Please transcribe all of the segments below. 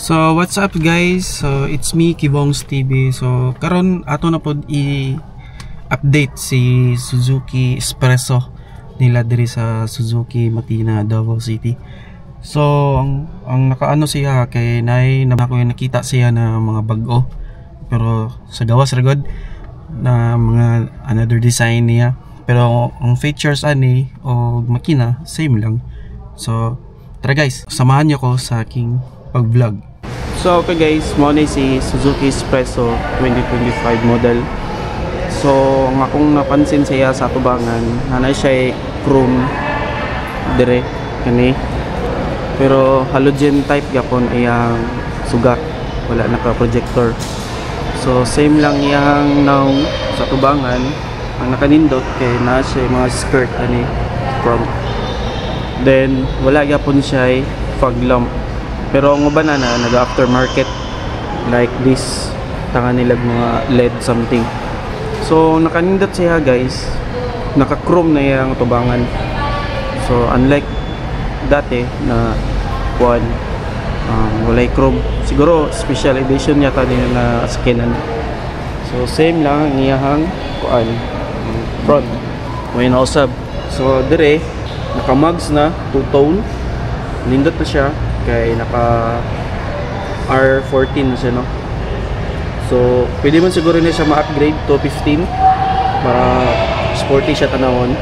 So what's up guys? So it's me Kibongs TV. So karon ato na pod i-update si Suzuki Espresso nila diri sa Suzuki Matina, Davao City. So ang nakaano siya kay nay na ko nakita siya na mga bag-o pero sa gawas ragod na mga another design niya, pero ang features ani o makina same lang. So tara guys, samahan niyo ko sa aking pag-vlog. So okay guys, mo ni si Suzuki Espresso 2025 model. So ang akong napansin siya sa tubangan, nanay siya chrome dire kani. Pero halogen type gapon iyang sugat, wala naka-projector. So same lang iyang now sa tubangan. Ang nakanindot kay na siya mga skirt ani chrome. Then wala gapon siya fog lamp. Pero ang uban na nag-aftermarket like this, tanga nilag mga LED something. So nakanindot siya guys, naka-chrome na yung tubangan. So unlike dati na kuan walay chrome, siguro special edition yata nila na skinan. So same lang ang iyang kuan front when usab. So dire naka-mugs na two-tone, nindot na siya kay naka R14 na siya, no? So pwede man siguro na siya ma-upgrade to 15 para sporty siya tanawon.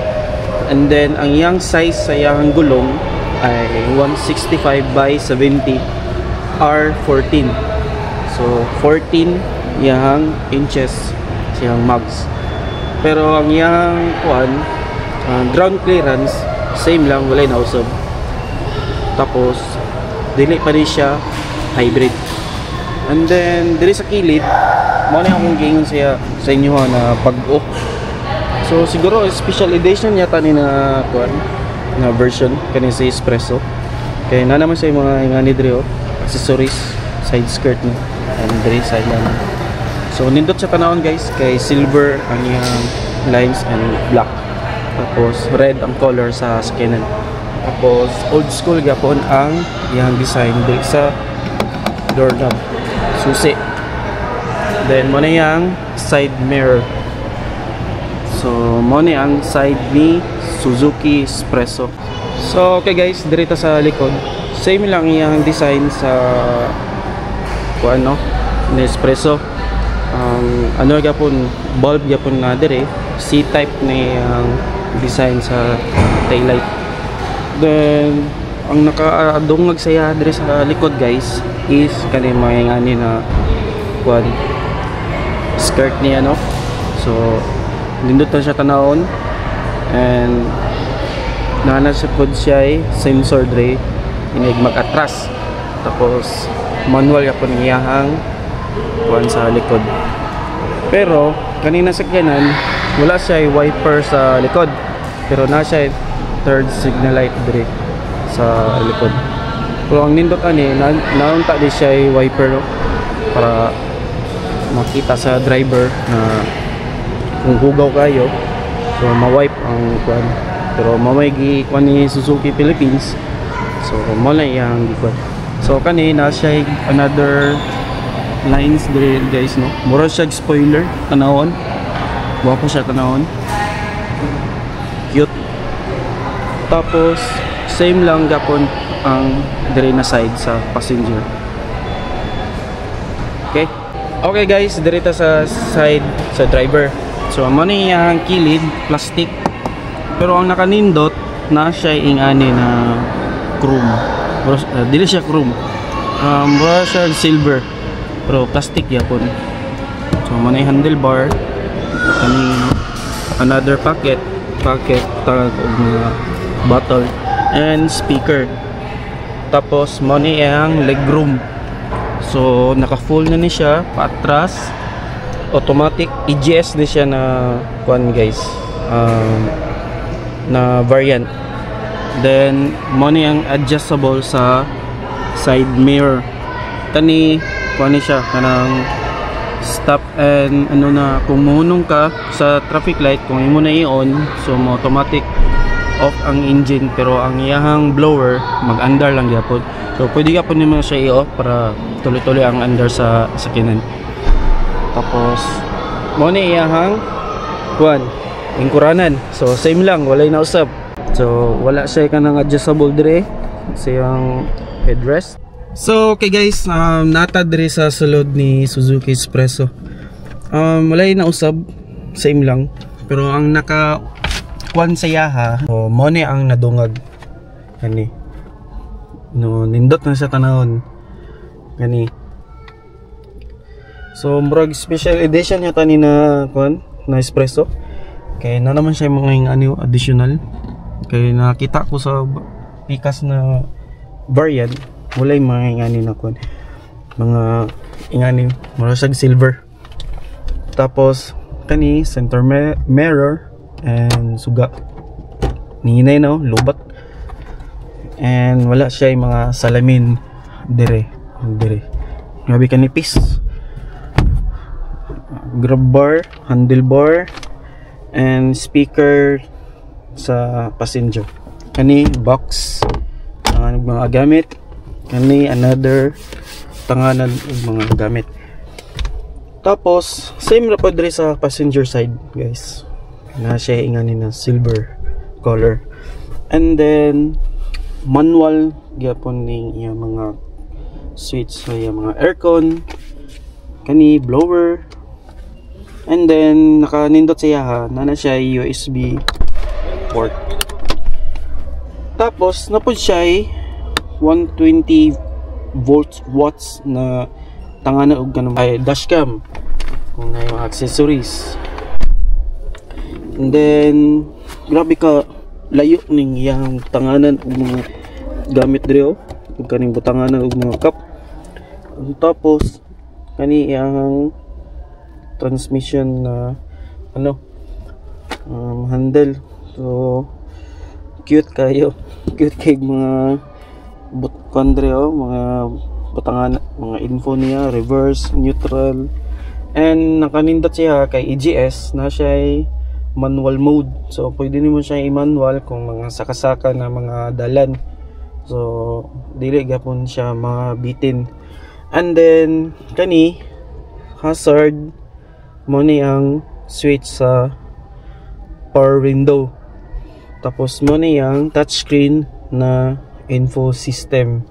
And then ang iyang size sa iyang gulong ay 165 by 70 R14. So 14 iyang inches siyang mugs. Pero ang iyang kuan ground clearance same lang, walay na usab. Tapos dili pa rin siya hybrid. And then diri sa kilid mo na akong giingon siya sa inyo na pag-o. So siguro special edition yata ni na kuan na version kani sa Espresso. Kaya na naman sa mga ingani diri accessories, side skirt ni and diri side lang. So nindot siya tanawon guys kay silver ang iyang lines and black. Tapos red ang color sa skinan. Tapos old school gapon ang iyang design diri sa doorknob, susi. Then mo na yang side mirror. So mo na ang side ni Suzuki Espresso. So okay guys, dito sa likod same lang iyang design sa kuano ni Espresso. Ano gapon bulb gapon na dire, C-type ni ang design sa taillight. Then ang nakaadungag saya dire sa likod guys is kani mga ngani na quad skirt niya, no? So nindot na siya tanawon and nana sa pod siya sensor dire inig mag-atras. Tapos manual yapon iyang kuan sa likod. Pero kanina sa kanan wala siya wiper sa likod, pero na siya third signal light dire sa likod. Pero ang nindot ani naunta di siya wiper, no? Para makita sa driver na kung hugaw kayo, so ma-wipe ang kuan. Pero mamay gi kuan ni Suzuki Philippines, so mo na yang gikuan. So kanina siya another lines dire guys, no? Mura siya spoiler tanawon. Guwapo siya tanawon. Cute. Tapos same lang gapon ang dire na side sa passenger. Okay. Okay guys, direta sa side sa driver. So amo ni yang kilid plastic. Pero ang nakanindot na siya ingani na chrome. Dili siya chrome. Mura siya silver. Pero plastic yapon. So amo ni handlebar. Kani another pocket tag og mga bottle and speaker. Tapos mo ni ang legroom. So naka full na ni siya paatras, automatic EGS ni siya na kuan guys, na variant. Then mo ni ang adjustable sa side mirror. Kani kuan ni siya kanang stop and ano na kung muhunong ka sa traffic light, kung imo na i-on, so mo automatic off ang engine, pero ang iyahang blower mag-andar lang gyapon. So So pwede ka po naman siya i-off para tuloy-tuloy ang under sa sakinan. Tapos mo ni iyahang kuan ingkuranan. So same lang, walay na usab. So wala siya kanang adjustable dire sa yung headrest. So okay guys, nata dire sa sulod ni Suzuki Espresso. Walay na usab, same lang. Pero ang naka kuan sa yaha, mo ni ang nadungag. Kani. No, nindot na sa tanahon. Kani. So murag special edition yata ni na kuan na espresso. Kaya na naman siya mga ano additional. Kaya nakita ko sa pikas na variant, wala yung mga ingani na kuan. Mga ingani, mura siyang silver. Tapos kani center mirror and suga. Ninay no, lubat. And wala siya yung mga salamin dire. Grabe kanipis. Grab bar, handlebar, and speaker sa passenger. Kani box mga gamit. Kani another tanganan mga gamit. Tapos same ra pod diri sa passenger side, guys. Na siya ingani na silver color. And then manual gyapon ning iya mga switch sa iya mga aircon, kani blower. And then nakanindot sa iya na siya USB port. Tapos napod siya 120 watts na tangana og kanang dashcam kung na yung accessories. And then grabe ka layo ning iyang tanganan og mga gamit diri ug kaning butanganan og mga cup. Tapos kani iyang transmission na handle. So cute kayo. Cute kay mga butkandre mga butangan, mga info niya, reverse, neutral. And nakanindot siya kay EGS na siya manual mode. So pwede nimo siya i-manual kung mga sakasaka na mga dalan. So dili gapon siya mga bitin. And then kani hazard mo ni ang switch sa power window. Tapos mo ni ang touchscreen na info system.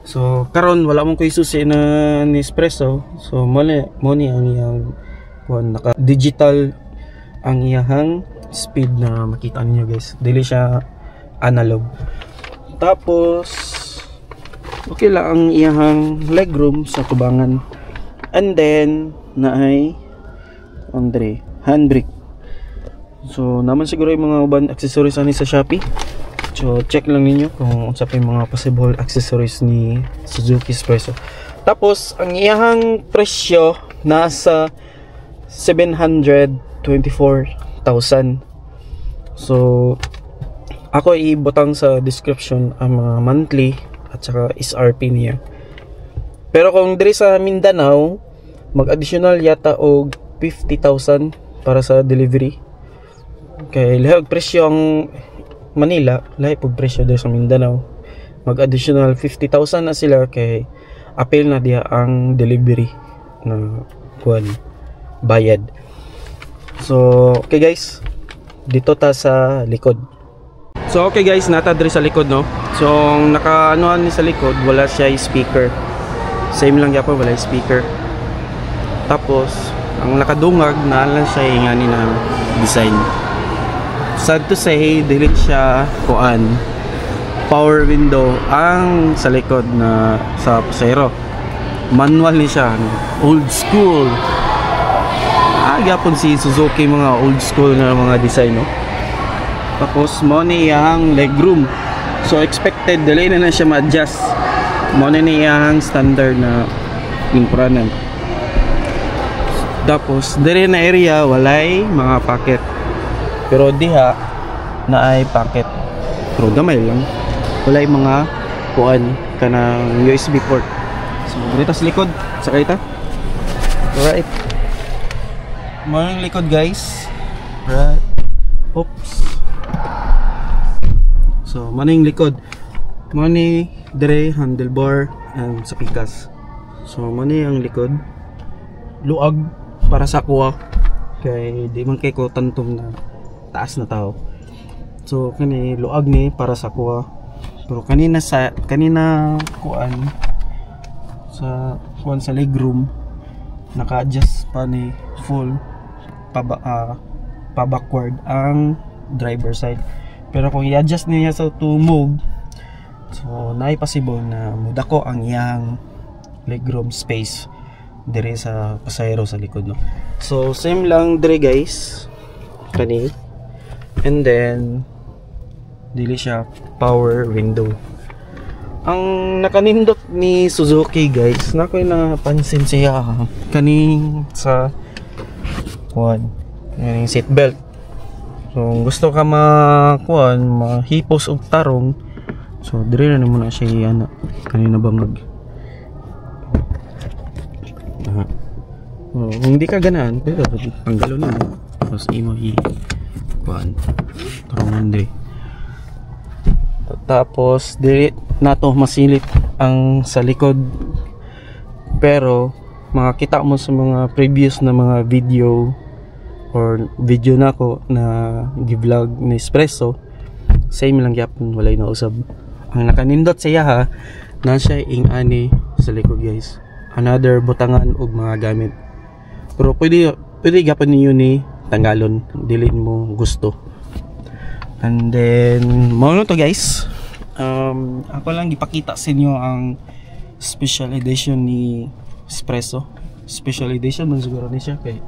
So karon wala mong koy susi na ni Espresso. So mo ni ang iyang naka digital ang iyang speed na makita niyo, guys. Dili siya analog. Tapos okay lang ang iyang legroom sa tubangan. And then naay Andre handbrake. So naman siguro yung mga uban accessories ani sa Shopee. So check lang ninyo kung unsa pa yung mga possible accessories ni Suzuki Espresso. Tapos ang iyang presyo nasa 724,000. So ako ibutang sa description ang mga monthly at saka SRP niya. Pero kung diri sa Mindanao, mag-additional yata og 50,000 para sa delivery. Kay lahi og presyo ang Manila, lahi og presyo diri sa Mindanao. Mag-additional 50,000 na sila kay apil na diha ang delivery na kuan bayad. So okay guys, dito ta sa likod. So okay guys, nata diri sa likod no. So naka-anuhan ni sa likod, wala siya speaker. Same lang gyapon, wala speaker. Tapos ang nakadungag na lang siya ingani na design. Sad to say, dili siya kuan power window ang sa likod na sa pasero. Manual ni siya, old school. Gyapon si Suzuki mga old school na mga design no. Tapos mo ni iyang legroom. So expected dili na siya ma-adjust. Mo ni iyang standard na lingkuranan. Tapos dire na area walay mga pocket. Pero diha na ay pocket. Pero gamay lang. Walay mga kuan kanang USB port. So dito sa likod, sakay ta. Alright. Mga likod guys. Right. Oops. So maning likod. Mani dire handlebar and sa pikas. So mani ang likod luag para sa kuha kay di man kay ko tantom na taas na tao. So kani luag ni para sa kuha. Pero kanina kuan sa legroom naka-adjust pa ni full pa backward ang driver side. Pero kung i-adjust niya sa to move, so naay possible na mudako ang iyang legroom space dire sa pasahero sa likod, no. So same lang dire guys kani, and then dili siya power window. Ang nakanindot ni Suzuki guys, nakoy napansin siya kaning sa yung seat belt. So gusto ka mahipos og tarong, so dire na muna siya ana kanina bangag. Hindi ka ganaan pero tanggalon mo tapos imo tarongan dire. Tapos dire nato masilip ang sa likod, pero makakita mo sa mga previous na mga video nako na gi-vlog ni Espresso, same lang gyapon, walay na usab. Ang nakanindot siya ha na siya ani sa likod guys, another butangan og mga gamit, pero pwede gyapon niyo ni tanggalon dili mo gusto. And then mao to guys, ako lang gipakita sa inyo ang special edition ni Espresso. Special edition man siguro ni siya kay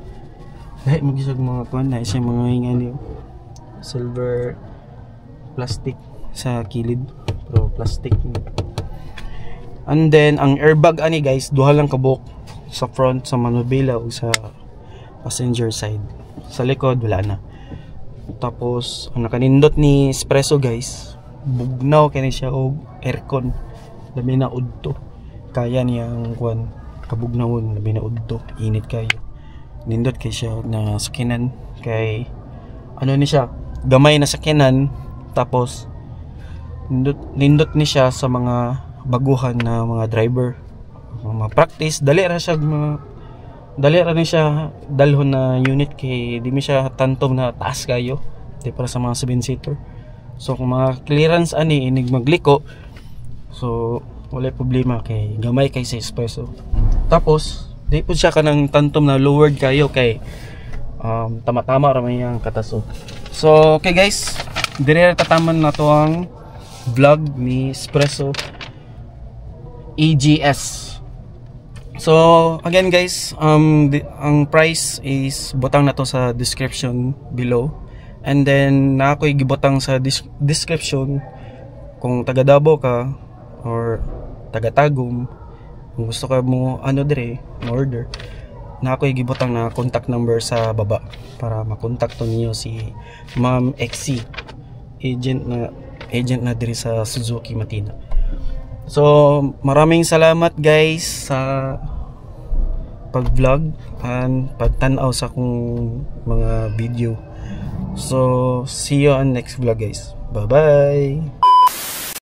dahil mag-isag mga kuan na siya mga ingani silver plastic sa kilid, pero plastic. And then ang airbag ani guys, duha lang kabuk sa front sa manubela o sa passenger side. Sa likod wala na. Tapos ang nakanindot ni Espresso guys, bugnaw kani siya og aircon, labi na udto kaya niyang kuan kabugnawon, labi na udto, init kayo. Nindot kay siya na sakinan kay ano ni siya gamay na sakinan, tapos nindot ni siya sa mga baguhan na mga driver, mga practice, dali ra ni siya dalhon na unit kay di mi siya tantom na taas kayo di para sa mga 7-seater. So kung mga clearance ani inig magliko, so wala problema kay gamay kay sa Espresso. Tapos di po siya kanang tantom na lowered kayo kay tama-tama ra man yang kataso. So okay guys, dire tataman na to ang vlog ni Espresso EGS. So again guys, ang price is butang na to sa description below, and then na ako'y gibutang sa description kung taga Davao ka or taga Tagum, kung gusto ka mo dire order, na ako'y gibutang na contact number sa baba para makontakto niyo si Ma'am XC, agent na dire sa Suzuki Matina. So maraming salamat guys sa pag-vlog and pagtanaw sa akong mga video. So see you on next vlog guys. Bye bye.